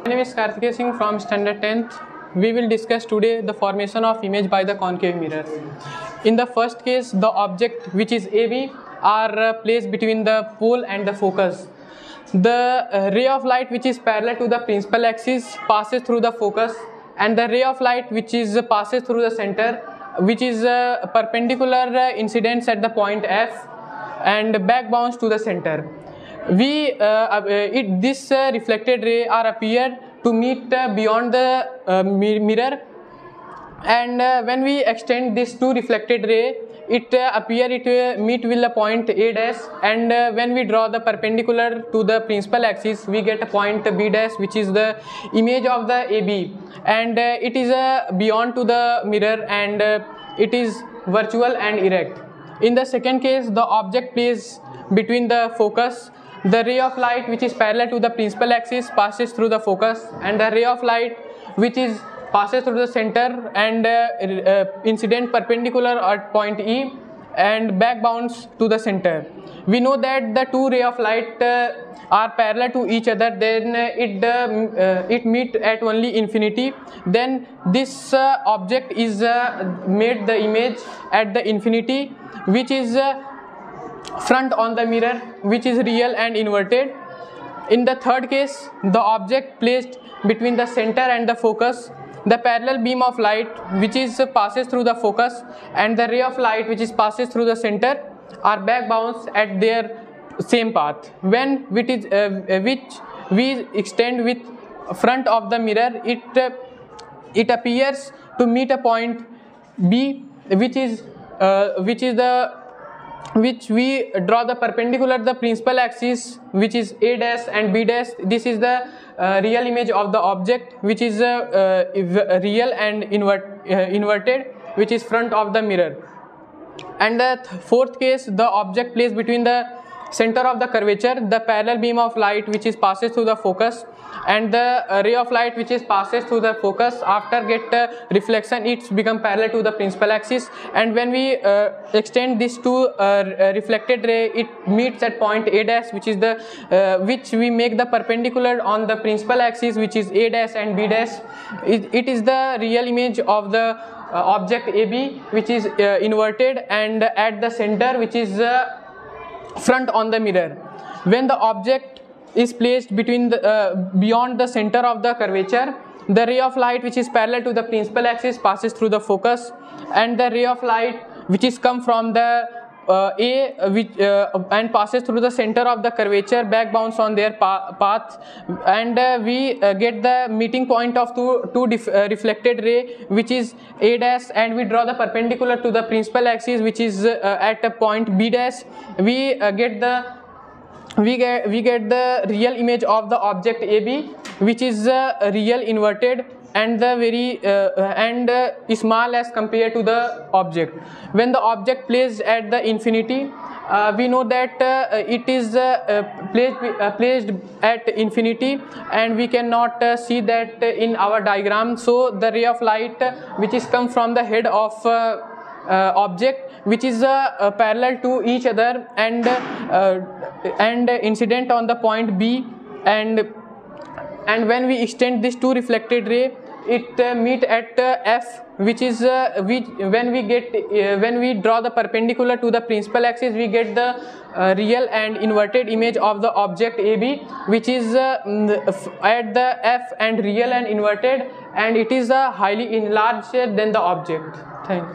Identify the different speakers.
Speaker 1: My name is Karthikeya Singh from Standard 10th. We will discuss today the formation of image by the concave mirror. In the first case, the object which is AB are placed between the pole and the focus. The ray of light which is parallel to the principal axis passes through the focus, and the ray of light which is passes through the center, which is perpendicular incidence at the point F and back bounce to the center. This reflected ray are appear to meet beyond the mirror, and when we extend this two reflected ray, it meet with the point A dash, and when we draw the perpendicular to the principal axis, we get a point B dash, which is the image of the AB, and it is beyond to the mirror, and it is virtual and erect. In the second case, the object placed between the focus, the ray of light which is parallel to the principal axis passes through the focus, and the ray of light which is passes through the center and incident perpendicular at point E and back bounce to the center. We know that the two ray of light are parallel to each other, then it meet at only infinity. Then this object is made the image at the infinity, which is front on the mirror, which is real and inverted. In the third case, the object placed between the center and the focus, the parallel beam of light which is passes through the focus and the ray of light which is passes through the center are back bounce at their same path. When which we extend with front of the mirror, it appears to meet a point B, which we draw the perpendicular the principal axis, which is A dash and B dash. This is the real image of the object, which is real and inverted, which is front of the mirror. And the fourth case, the object placed between the center of the curvature, the parallel beam of light which is passes through the focus, and the ray of light which is passes through the focus, after get reflection, it's become parallel to the principal axis, and when we extend this to reflected ray, it meets at point A dash, which is the which we make the perpendicular on the principal axis, which is A dash and B dash. It is the real image of the object AB, which is inverted and at the center, which is front on the mirror. When the object is placed between the beyond the center of the curvature, the ray of light which is parallel to the principal axis passes through the focus, and the ray of light which is come from the and passes through the center of the curvature back bounce on their path, and we get the meeting point of two reflected ray, which is A dash, and we draw the perpendicular to the principal axis, which is at a point B dash. We get the real image of the object AB, which is real inverted and the very small as compared to the object. When the object placed at the infinity, we know that it is placed at infinity, and we cannot see that in our diagram. So the ray of light which is come from the head of object, which is parallel to each other and incident on the point B, and when we extend this two reflected ray, it meet at F, which is when we draw the perpendicular to the principal axis, we get the real and inverted image of the object AB, which is at the F and real and inverted, and it is highly enlarged than the object. Thanks.